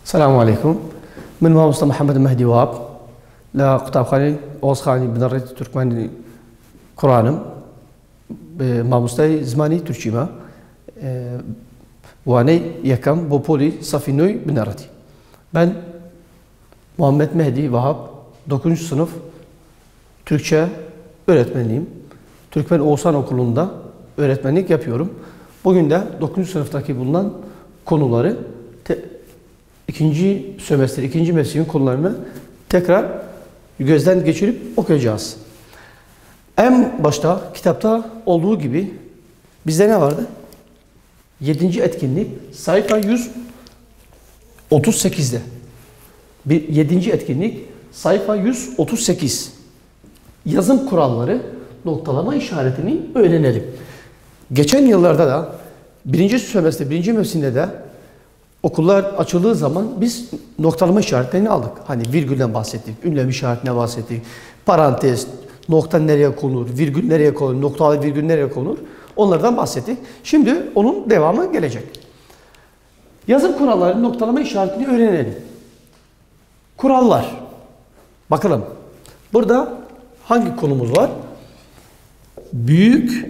السلام عليكم. من ماموستا محمد مهدي وهاب لقطابخاني أوزخاني بنريت تركماني قرآنم ماموستای زمانی ترکیما وانه یکم با پولی صفی نوی بنردی. Ben Muhammed Mehdi Vahap 9. sınıf Türkçe öğretmeniyim. Türkmen Oğuzhan Okulu'nda öğretmenlik yapıyorum. Bugün de 9. sınıftaki bulunan konuları ikinci sömestr, ikinci mevsimin konularını tekrar gözden geçirip okuyacağız. En başta kitapta olduğu gibi bizde ne vardı? 7. etkinlik sayfa 138'de. 7. etkinlik sayfa 138. Yazım kuralları, noktalama işaretini öğrenelim. Geçen yıllarda da birinci sömestr, birinci mevsimde de okullar açıldığı zaman biz noktalama işaretlerini aldık. Hani virgülden bahsettik, ünlem işaretine bahsettik, parantez, nokta nereye konur, virgül nereye konur, noktalı virgül nereye konur, onlardan bahsettik. Şimdi onun devamı gelecek. Yazım kuralları, noktalama işaretini öğrenelim. Kurallar. Bakalım. Burada hangi konumuz var? Büyük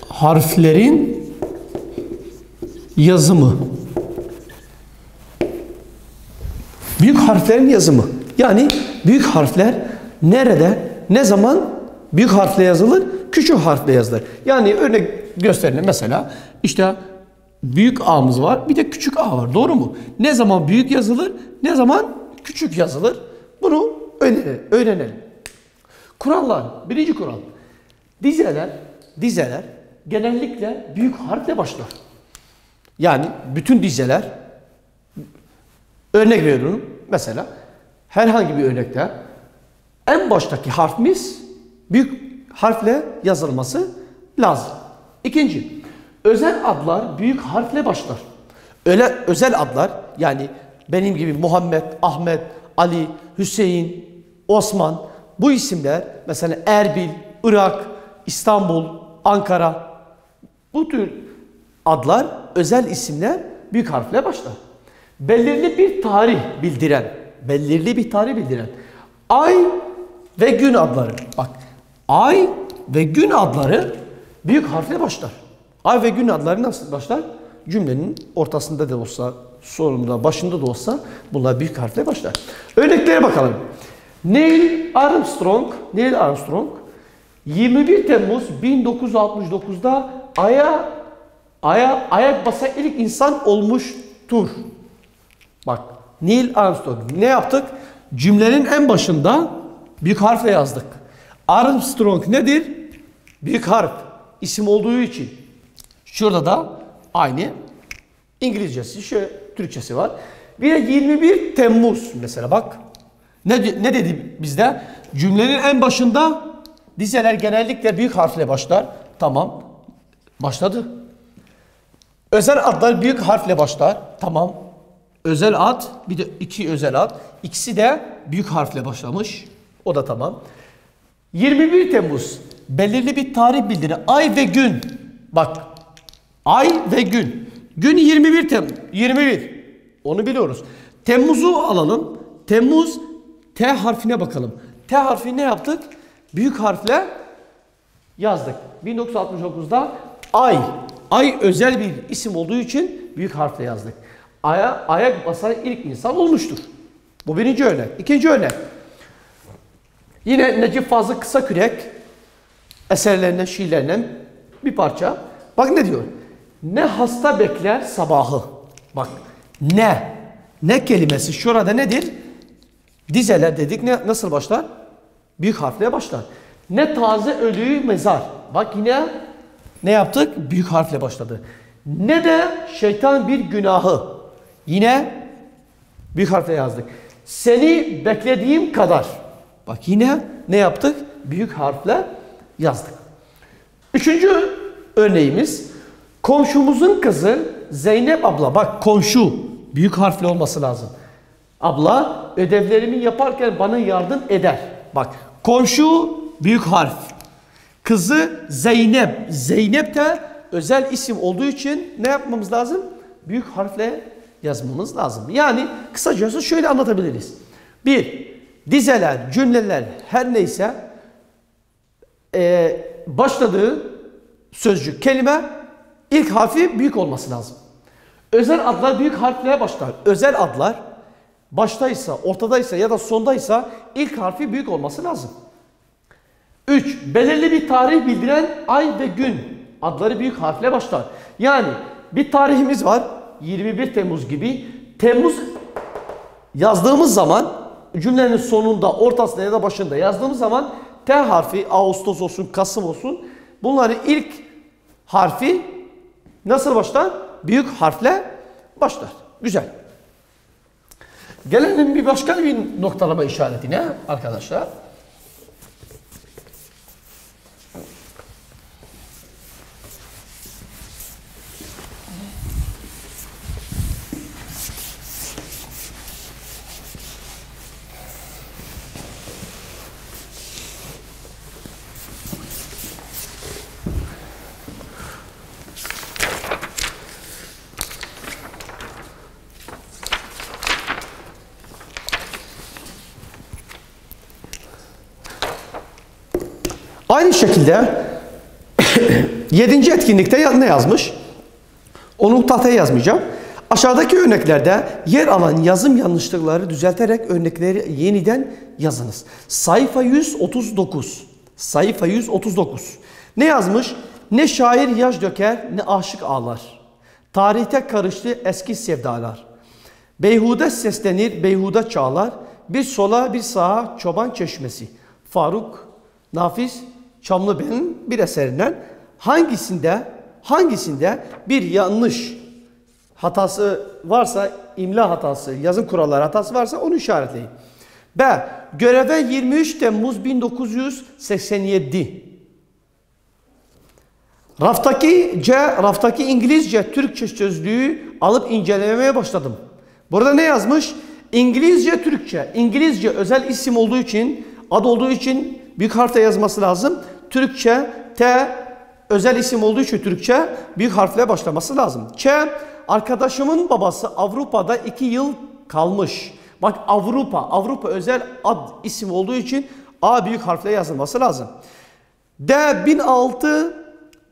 harflerin yazımı. Büyük harflerin yazımı. Yani büyük harfler nerede, ne zaman büyük harfle yazılır, küçük harfle yazılır. Yani örnek gösterelim mesela. İşte büyük A'mız var, bir de küçük A var. Doğru mu? Ne zaman büyük yazılır, ne zaman küçük yazılır? Bunu öğrenelim. Kurallar. Birinci kural. Dizeler genellikle büyük harfle başlar. Yani bütün dizeler, örnek veriyorum. Mesela herhangi bir örnekte en baştaki harfimiz büyük harfle yazılması lazım. İkinci, özel adlar büyük harfle başlar. Öyle özel adlar, yani benim gibi Muhammed, Ahmet, Ali, Hüseyin, Osman, bu isimler mesela Erbil, Irak, İstanbul, Ankara, bu tür adlar, özel isimler büyük harfle başlar. Belirli bir tarih bildiren ay ve gün adları. Bak, ay ve gün adları büyük harfle başlar. Ay ve gün adları nasıl başlar? Cümlenin ortasında da olsa, sonunda, başında da olsa bunlar büyük harfle başlar. Örneklere bakalım. Neil Armstrong 21 Temmuz 1969'da ayak basan ilk insan olmuştur. Bak, Neil Armstrong. Ne yaptık? Cümlenin en başında büyük harfle yazdık. Armstrong nedir? Büyük harf. İsim olduğu için. Şurada da aynı İngilizcesi, Türkçesi var. Bir de 21 Temmuz mesela bak. Ne dedi bizde? Cümlenin en başında dizeler genellikle büyük harfle başlar. Tamam. Başladı. Özel adlar büyük harfle başlar. Tamam. Özel ad, bir de iki özel ad. İkisi de büyük harfle başlamış. O da tamam. 21 Temmuz. Belirli bir tarih bildirir. Ay ve gün. Bak. Ay ve gün. Gün 21 Temmuz. 21. Onu biliyoruz. Temmuz'u alalım. Temmuz. T harfine bakalım. T harfini ne yaptık? Büyük harfle yazdık. 1969'da ay. Ay özel bir isim olduğu için büyük harfle yazdık. Ayak basan ilk insan olmuştur. Bu birinci örnek. İkinci örnek. Yine Necip Fazıl Kısakürek eserlerinden, şiirlerinden bir parça. Bak ne diyor? Ne hasta bekler sabahı. Bak ne. Ne kelimesi şurada nedir? Dizeler dedik, nasıl başlar? Büyük harfle başlar. Ne taze ölüyü mezar. Bak yine ne yaptık? Büyük harfle başladı. Ne de şeytan bir günahı. Yine büyük harfle yazdık. Seni beklediğim kadar. Bak yine ne yaptık? Büyük harfle yazdık. Üçüncü örneğimiz komşumuzun kızı Zeynep abla. Bak komşu büyük harfle olması lazım. Abla ödevlerimi yaparken bana yardım eder. Bak komşu büyük harf. Kızı Zeynep. Zeynep de özel isim olduğu için ne yapmamız lazım? Büyük harfle yazmamız lazım. Yani kısacası şöyle anlatabiliriz. Bir, dizeler, cümleler her neyse başladığı sözcük, kelime ilk harfi büyük olması lazım. Özel adlar büyük harfle başlar. Özel adlar baştaysa, ortadaysa ya da sondaysa ilk harfi büyük olması lazım. 3. Belirli bir tarih bildiren ay ve gün adları büyük harfle başlar. Yani bir tarihimiz var. 21 Temmuz gibi. Temmuz yazdığımız zaman cümlenin sonunda, ortasında ya da başında yazdığımız zaman T harfi, Ağustos olsun, Kasım olsun, bunların ilk harfi nasıl başlar? Büyük harfle başlar. Güzel. Gelelim bir başka bir noktalama işaretine arkadaşlar. Aynı şekilde 7. etkinlikte ne yazmış? Onu tahtaya yazmayacağım. Aşağıdaki örneklerde yer alan yazım yanlışlıkları düzelterek örnekleri yeniden yazınız. Sayfa 139. Sayfa 139. Ne yazmış? Ne şair yaş döker, ne aşık ağlar. Tarihte karıştı eski sevdalar. Beyhude seslenir, beyhude çağlar. Bir sola bir sağa çoban çeşmesi. Faruk Nafiz Çamlıbel'in bir eserinden hangisinde bir yanlış hatası varsa, imla hatası, yazım kuralları hatası varsa onu işaretleyin. B. Göreve 23 Temmuz 1987. Raftaki İngilizce Türkçe sözlüğü alıp incelemeye başladım. Burada ne yazmış? İngilizce Türkçe. İngilizce özel isim olduğu için, ad olduğu için büyük harfle yazması lazım. Türkçe T özel isim olduğu için Türkçe büyük harfle başlaması lazım. Ç. Arkadaşımın babası Avrupa'da 2 yıl kalmış. Bak Avrupa özel ad isim olduğu için A büyük harfle yazılması lazım. D.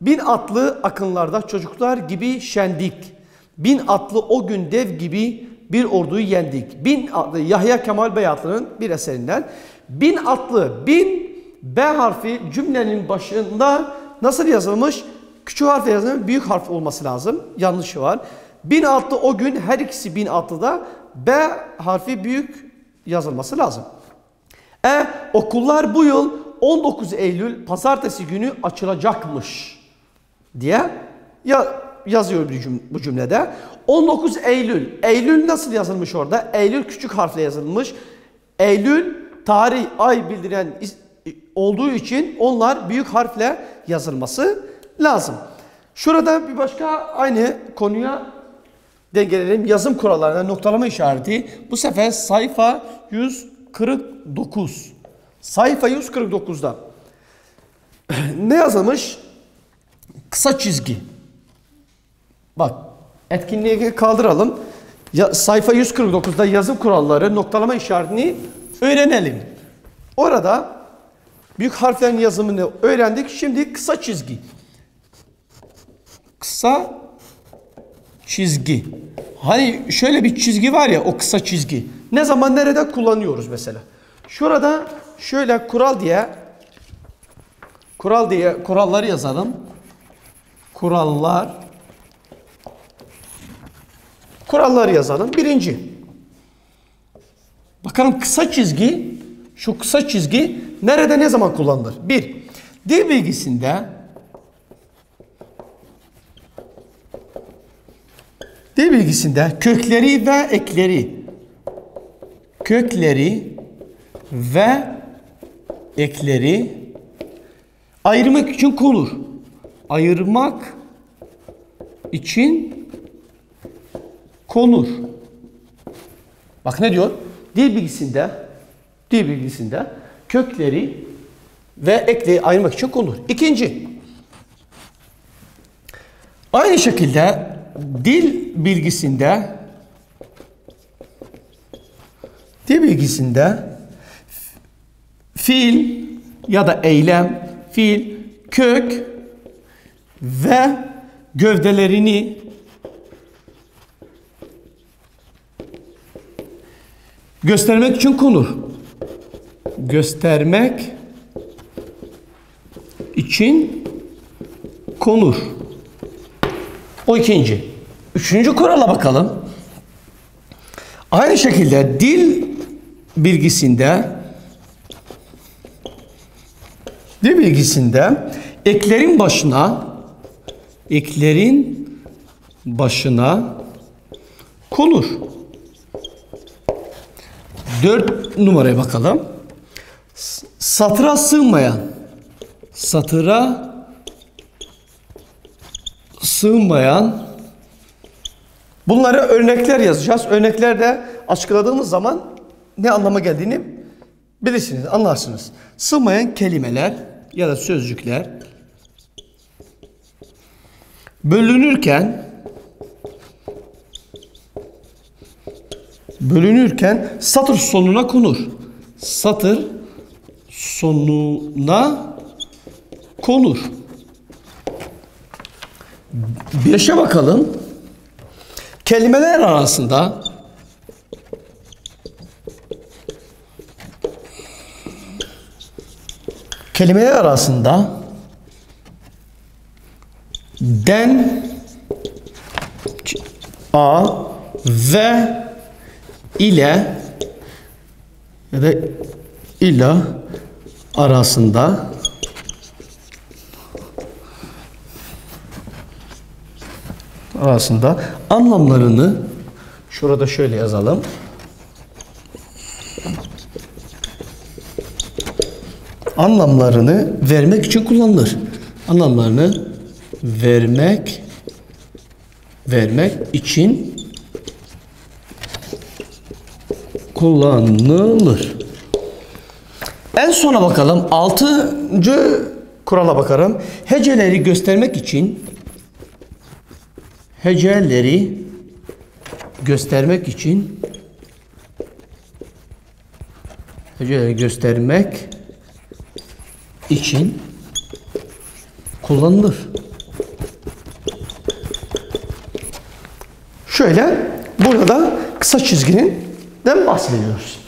1000 atlı akınlarda çocuklar gibi şendik. 1000 atlı o gün dev gibi bir orduyu yendik. 1000 atlı Yahya Kemal Beyatlı'nın bir eserinden. 1000 atlı, 1000 B harfi cümlenin başında nasıl yazılmış? Küçük harfle yazılmış, büyük harf olması lazım. Yanlışı var. 1000 atlı o gün, her ikisi 1000 atlıda B harfi büyük yazılması lazım. Okullar bu yıl 19 Eylül pazartesi günü açılacakmış diye yazıyor bu cümlede. 19 Eylül. Eylül nasıl yazılmış orada? Eylül küçük harfle yazılmış. Eylül tarih, ay bildiren olduğu için onlar büyük harfle yazılması lazım. Şurada bir başka aynı konuya dengeleyelim. Yazım kurallarına noktalama işareti. Bu sefer sayfa 149. Sayfa 149'da ne yazılmış? Kısa çizgi. Bak, etkinliği kaldıralım. Sayfa 149'da yazım kuralları, noktalama işaretini öğrenelim. Orada büyük harflerin yazımını öğrendik. Şimdi kısa çizgi. Kısa çizgi. Hani şöyle bir çizgi var ya, o kısa çizgi. Ne zaman nerede kullanıyoruz mesela? Şurada şöyle kural diye kuralları yazalım. Kuralları yazalım. Birinci. Bakalım kısa çizgi, şu kısa çizgi nerede ne zaman kullanılır? Bir, dil bilgisinde kökleri ve ekleri ayırmak için konur. Ayırmak için konur. Bak ne diyor? Dil bilgisinde kökleri ve ekleri ayırmak için konur. İkinci, Aynı şekilde dil bilgisinde fiil ya da eylem, fiil, kök ve gövdelerini göstermek için konur. Göstermek için konur. O ikinci. Üçüncü kurala bakalım. Aynı şekilde dil bilgisinde eklerin başına konur. 4 numaraya bakalım. Satıra sığmayan bunlara örnekler yazacağız. Örneklerde açıkladığımız zaman ne anlama geldiğini bilirsiniz, anlarsınız. Sığmayan kelimeler ya da sözcükler bölünürken satır sonuna konur. Satır sonuna konur. 5'e bakalım. Kelimeler arasında den, a ve ile ya da ila arasında anlamlarını şurada şöyle yazalım. Anlamlarını vermek için kullanılır. Anlamlarını vermek için kullanılır. En sona bakalım. 6. kurala bakalım. Heceleri göstermek için kullanılır. Şöyle burada kısa çizgiden bahsediyoruz.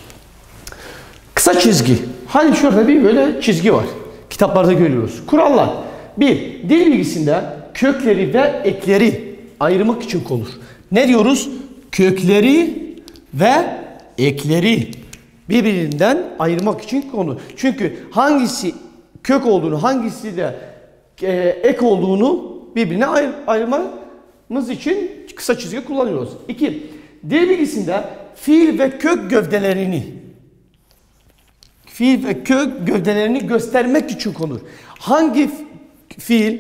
Kısa çizgi. Hani şurada bir böyle çizgi var. Kitaplarda görüyoruz. Kurallar. 1. Dil bilgisinde kökleri ve ekleri ayırmak için konur. Ne diyoruz? Kökleri ve ekleri birbirinden ayırmak için konur. Çünkü hangisi kök olduğunu, hangisi de ek olduğunu birbirine ayırmamız için kısa çizgi kullanıyoruz. 2. Dil bilgisinde fiil ve kök gövdelerini göstermek için konur. Hangi fiil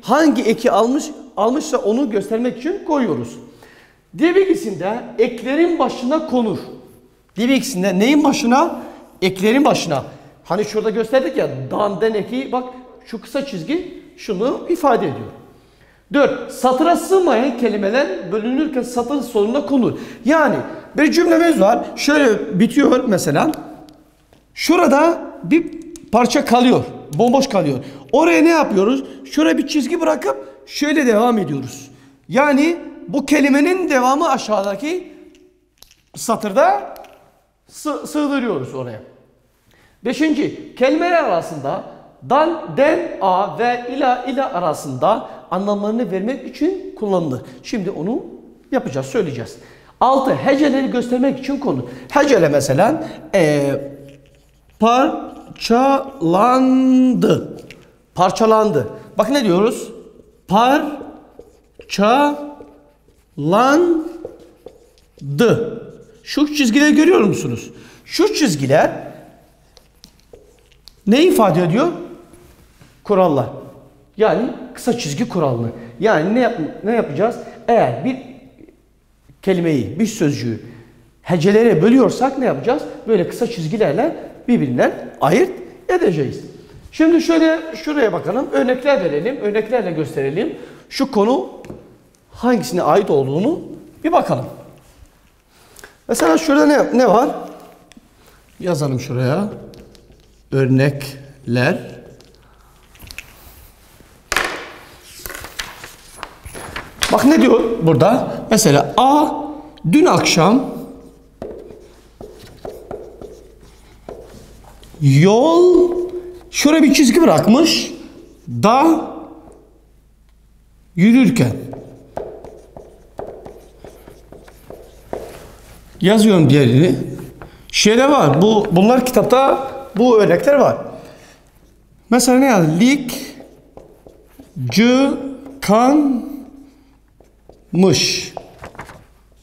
hangi eki almışsa onu göstermek için koyuyoruz. Dil bilgisinde eklerin başına konur. Dil bilgisinde neyin başına? Eklerin başına. Hani şurada gösterdik ya, dan eki, bak şu kısa çizgi şunu ifade ediyor. 4. Satıra sığmayan kelimeler bölünürken satır sonuna konur. Yani bir cümlemiz var. Şöyle bitiyor mesela. Şurada bir parça kalıyor. Bomboş kalıyor. Oraya ne yapıyoruz? Şuraya bir çizgi bırakıp şöyle devam ediyoruz. Yani bu kelimenin devamı aşağıdaki satırda sığdırıyoruz oraya. 5. Kelimeler arasında dan, den, a ve ila arasında anlamlarını vermek için kullanılır. Şimdi onu yapacağız, söyleyeceğiz. 6. Heceleri göstermek için konu. Hecele mesela parçalandı. Bak ne diyoruz? Parçalandı. Şu çizgileri görüyor musunuz? Şu çizgiler ne ifade ediyor? Kurallar. Yani kısa çizgi kuralını. Yani ne yapacağız? Eğer bir kelimeyi, bir sözcüğü hecelere bölüyorsak ne yapacağız? Böyle kısa çizgilerle birbirinden ayırt edeceğiz. Şimdi şöyle şuraya bakalım. Örnekler verelim. Örneklerle gösterelim. Şu konu hangisine ait olduğunu bir bakalım. Mesela şurada ne var? Yazalım şuraya. Örnekler. Bak ne diyor burada? Mesela A dün akşam yol şuraya bir çizgi bırakmış. Da yürürken. Yazıyorum diğerini. Şeyde var. Bunlar kitapta bu örnekler var. Mesela ne yazdı? Lik mış.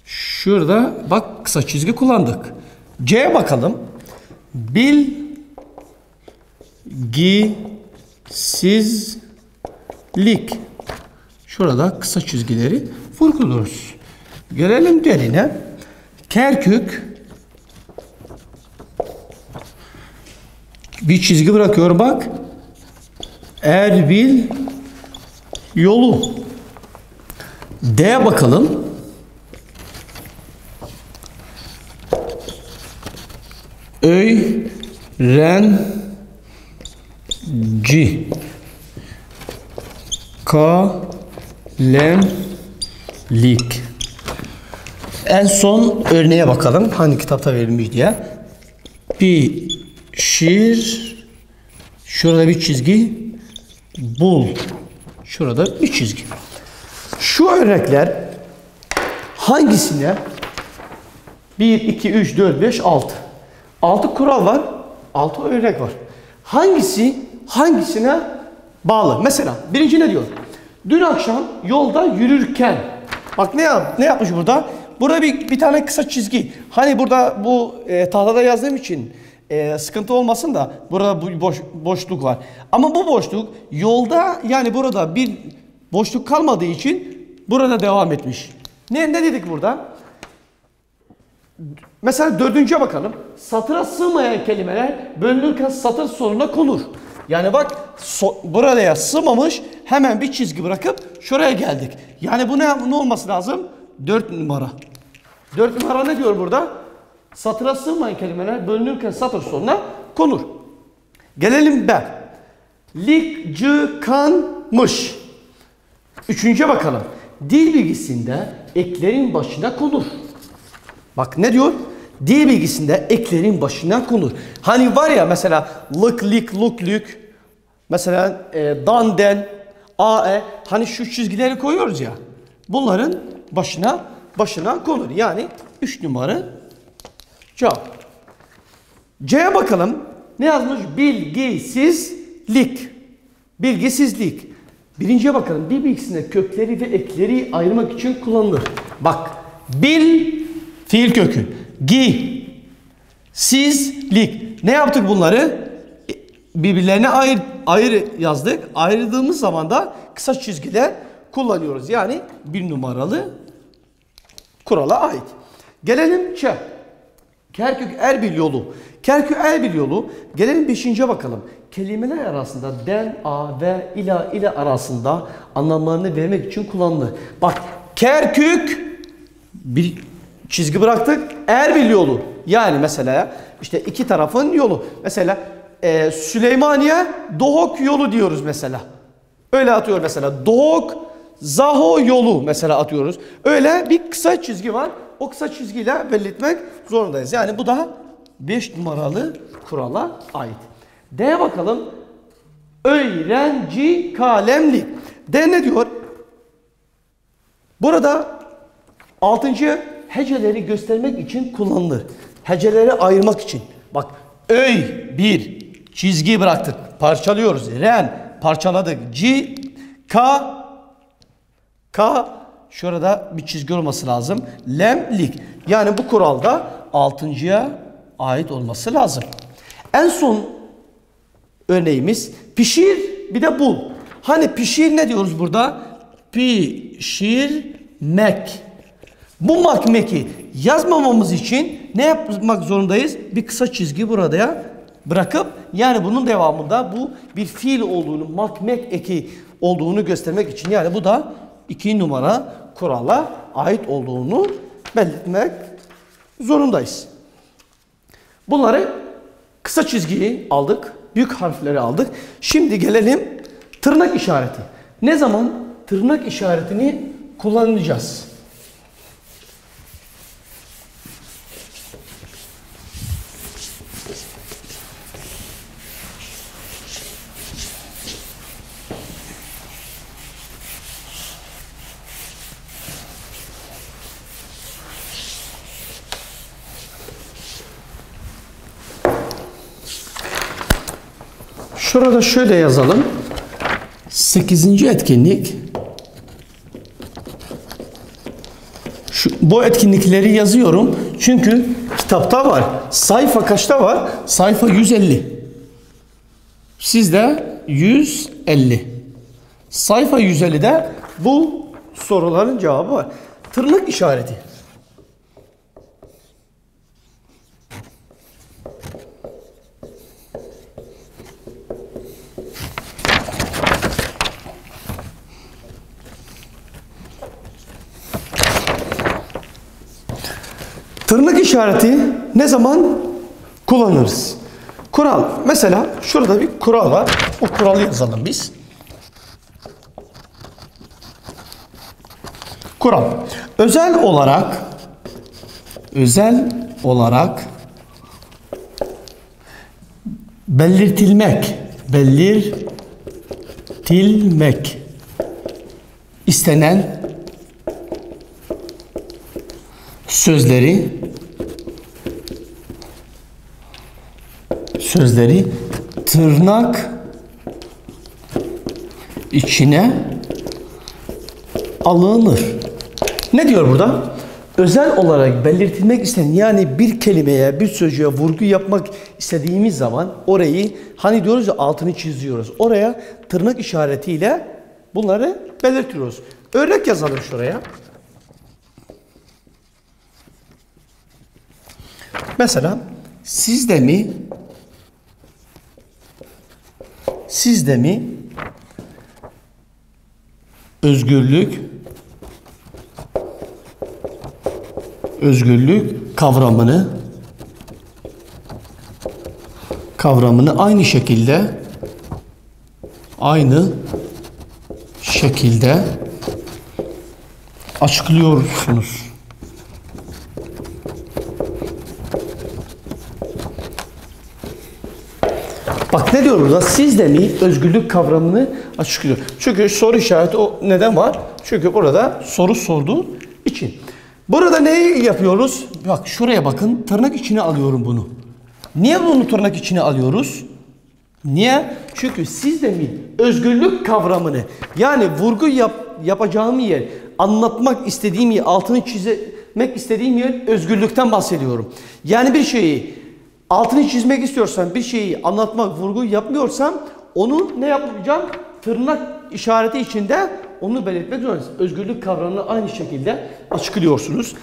Şurada bak kısa çizgi kullandık. C'ye bakalım. Bilgisizlik. Şurada kısa çizgileri vurguluyoruz. Gelelim derine. Kerkük. Bir çizgi bırakıyor bak. Erbil yolu. D'ye bakalım. Öğrenci. Kalemlik. En son örneğe bakalım. Hangi kitapta verilmiş diye. Pişir. Şurada bir çizgi. Bul. Şurada bir çizgi. Şu örnekler hangisine? 1, 2, 3, 4, 5, 6. 6 kural var. 6 örnek var. Hangisine bağlı? Mesela birinci ne diyor? Dün akşam yolda yürürken. Bak ne yapmış burada? Burada bir tane kısa çizgi. Hani burada bu tahtada yazdığım için sıkıntı olmasın da burada bu boşluk var. Ama bu boşluk yolda, yani burada bir boşluk kalmadığı için burada devam etmiş. Ne dedik burada? Mesela dördüncüye bakalım. Satıra sığmayan kelimeler bölünürken satır sonuna konur. Yani bak buraya sığmamış, hemen bir çizgi bırakıp şuraya geldik. Yani bu ne olması lazım? 4 numara. 4 numara ne diyor burada? Satıra sığmayan kelimeler bölünürken satır sonuna konur. Gelelim B. Mış. Üçüncüye bakalım. Dil bilgisinde eklerin başına konur. Bak ne diyor? Dil bilgisinde eklerin başına konur. Hani var ya mesela lık, lik, luk, lük. Mesela dan, den, a, hani şu çizgileri koyuyoruz ya. Bunların başına konur. Yani 3 numara cevap. C'ye bakalım. Ne yazmış? Bilgisizlik. Bilgisizlik. Birinciye bakalım. Dil bilgisinde kökleri ve ekleri ayırmak için kullanılır. Bak. Fiil kökü. Sizlik. Ne yaptık bunları? Birbirlerine ayrı yazdık. Ayırdığımız zaman da kısa çizgiler kullanıyoruz. Yani 1 numaralı kurala ait. Gelelim Ç. Kerkük Erbil yolu. Kerkük Erbil yolu. Gelelim 5'ince bakalım. Kelimeler arasında den, a ve ila arasında anlamlarını vermek için kullanılır. Bak Kerkük bir çizgi bıraktık. Erbil yolu. Yani mesela işte iki tarafın yolu. Mesela Süleymaniye Doğuk yolu diyoruz mesela. Öyle atıyor mesela. Doğuk Zaho yolu mesela atıyoruz. Öyle bir kısa çizgi var. O kısa çizgiyle belirtmek zorundayız. Yani bu da 5 numaralı kurala ait. D'ye bakalım. Öğrenci kalemlik. D ne diyor? Burada 6. heceleri göstermek için kullanılır. Heceleri ayırmak için. Bak bir çizgi bıraktık. Parçalıyoruz. Ren parçaladık. C, K şurada bir çizgi olması lazım. Lemlik. Yani bu kuralda 6.'ya ait olması lazım. En son örneğimiz pişir bir de bul. Hani pişir ne diyoruz burada? Pişirmek. Bu makmeki yazmamamız için ne yapmak zorundayız? Bir kısa çizgi burada bırakıp Yani bunun devamında bu bir fiil olduğunu, mek eki olduğunu göstermek için, yani bu da 2 numara kurala ait olduğunu belirtmek zorundayız. Bunları kısa çizgiyi aldık, büyük harfleri aldık. Şimdi gelelim tırnak işareti. Ne zaman tırnak işaretini kullanacağız? Şurada şöyle yazalım. 8. etkinlik. Bu etkinlikleri yazıyorum. Çünkü kitapta var. Sayfa kaçta var? Sayfa 150. Sizde 150. Sayfa 150'de bu soruların cevabı var. Tırnak işareti. Tırnak işareti ne zaman kullanırız? Kural. Mesela şurada bir kural var. O kuralı yazalım biz. Kural. Özel olarak belirtilmek istenen sözleri tırnak içine alınır. Ne diyor burada? Özel olarak belirtilmek istenen, yani bir kelimeye, bir sözcüğe vurgu yapmak istediğimiz zaman orayı, hani diyoruz ya, altını çiziyoruz. Oraya tırnak işaretiyle bunları belirtiyoruz. Örnek yazalım şuraya. Mesela sizde mi özgürlük kavramını aynı şekilde açıklıyorsunuz. Bak ne diyor burada? Siz de mi özgürlük kavramını açıklıyor. Çünkü soru işareti o neden var? Çünkü burada soru sorduğu için. Burada neyi yapıyoruz? Bak şuraya bakın. Tırnak içine alıyorum bunu. Niye bunu tırnak içine alıyoruz? Niye? Çünkü siz de mi özgürlük kavramını, yani vurgu yapacağım yer, anlatmak istediğim yer, altını çizmek istediğim yer, özgürlükten bahsediyorum. Yani bir şeyi altını çizmek istiyorsam, bir şeyi anlatmak, vurgu yapmıyorsam onu ne yapacağım? Tırnak işareti içinde onu belirtmek zorundayız. Özgürlük kavramını aynı şekilde açıklıyorsunuz.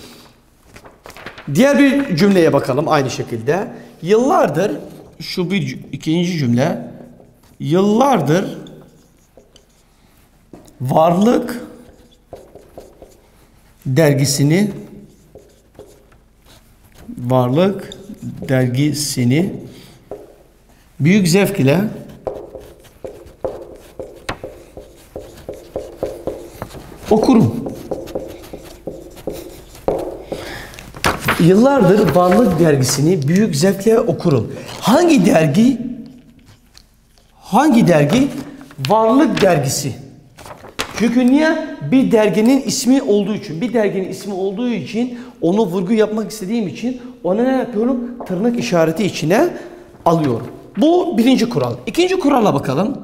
Diğer bir cümleye bakalım aynı şekilde. Yıllardır, şu ikinci cümle, yıllardır Varlık dergisini büyük zevk ile okurum. Yıllardır Varlık dergisini büyük zevkle okurum. Hangi dergi? Hangi dergi? Varlık dergisi. Çünkü niye? Bir derginin ismi olduğu için. Bir derginin ismi olduğu için onu vurgu yapmak istediğim için ona ne yapıyorum? Tırnak işareti içine alıyorum. Bu birinci kural. İkinci kurala bakalım.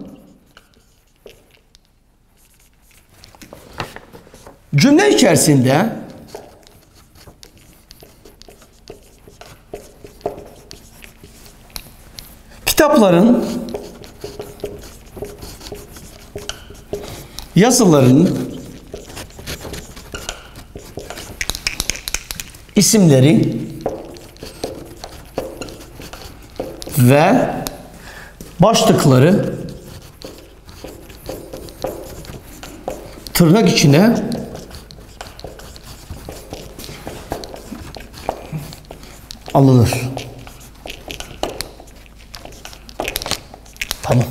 Cümle içerisinde kitapların, yazıların isimleri ve başlıkları tırnak içine alınır. Tamam.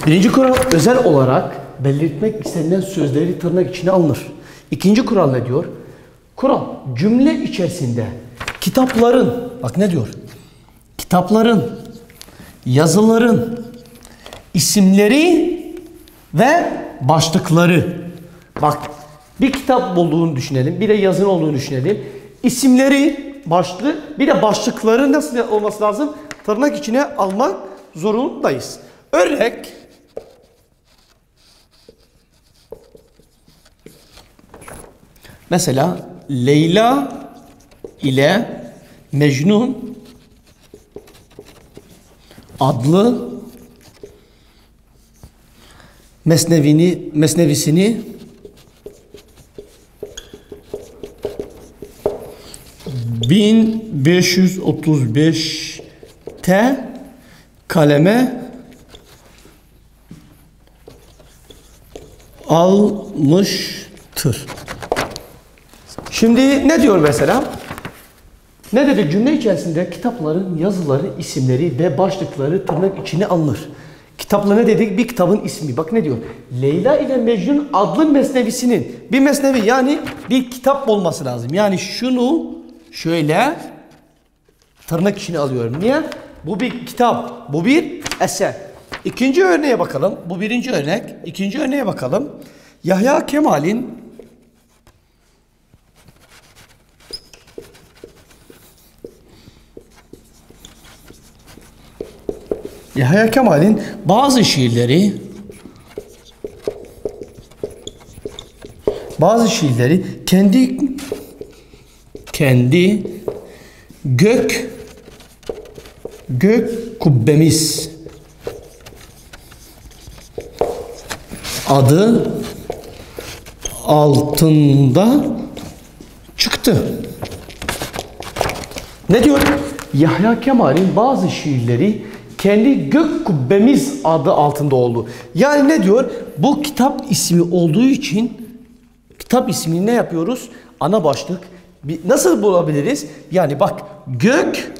Birinci kural, özel olarak belirtmek istenilen sözleri tırnak içine alınır. İkinci kural ne diyor? Kural, cümle içerisinde kitapların, bak ne diyor? Kitapların, yazıların isimleri ve başlıkları. Bak, bir kitap olduğunu düşünelim, bir de yazın olduğunu düşünelim. İsimleri, başlığı, bir de başlıkları nasıl olması lazım? Tırnak içine almak zorundayız. Örnek, mesela Leyla ile Mecnun adlı mesnevisini 1535'te kaleme almıştır. Şimdi ne diyor mesela? Ne dedik? Cümle içerisinde kitapların yazıları, isimleri ve başlıkları tırnak içine alınır. Kitapla ne dedik? Bir kitabın ismi. Bak ne diyor? Leyla ile Mecnun adlı mesnevisinin. Bir mesnevi, yani bir kitap olması lazım. Yani şunu şöyle tırnak içine alıyorum. Niye? Bu bir kitap. Bu bir eser. İkinci örneğe bakalım. Bu birinci örnek. İkinci örneğe bakalım. Yahya Kemal'in bazı şiirleri kendi gök kubbemiz adı altında çıktı. Ne diyor? Yahya Kemal'in bazı şiirleri kendi gök kubbemiz adı altında oldu. Yani ne diyor? Bu kitap ismi olduğu için kitap ismini ne yapıyoruz? Ana başlık. Nasıl bulabiliriz? Yani bak, gök,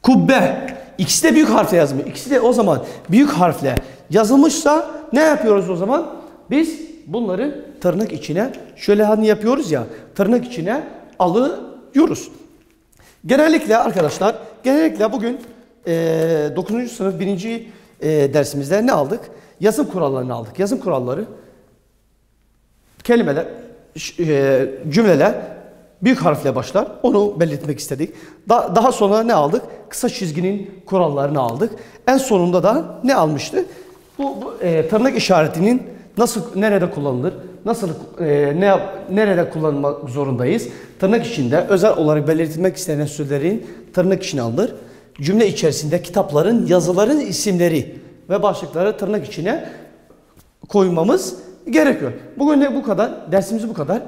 kubbe. İkisi de büyük harfle yazılmış. İkisi de o zaman büyük harfle yazılmışsa ne yapıyoruz o zaman? Biz bunları tırnak içine şöyle hani yapıyoruz ya, tırnak içine alıyoruz. Genellikle arkadaşlar, bugün 9. sınıf 1. dersimizde ne aldık? Yazım kurallarını aldık. Yazım kuralları, kelimeler, cümleler büyük harfle başlar. Onu belirtmek istedik. Daha sonra ne aldık? Kısa çizginin kurallarını aldık. En sonunda da ne almıştı? Bu tırnak işaretinin nerede kullanılır? Nerede kullanmak zorundayız? Tırnak içinde özel olarak belirtilmek istenen sözlerin tırnak içine alınır. Cümle içerisinde kitapların, yazıların isimleri ve başlıkları tırnak içine koymamız gerekiyor. Bugün de bu kadar. Dersimiz bu kadar.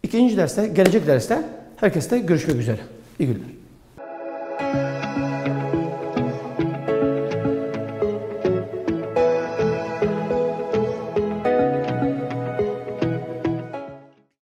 İkinci derste, gelecek derste herkesle görüşmek üzere. İyi günler.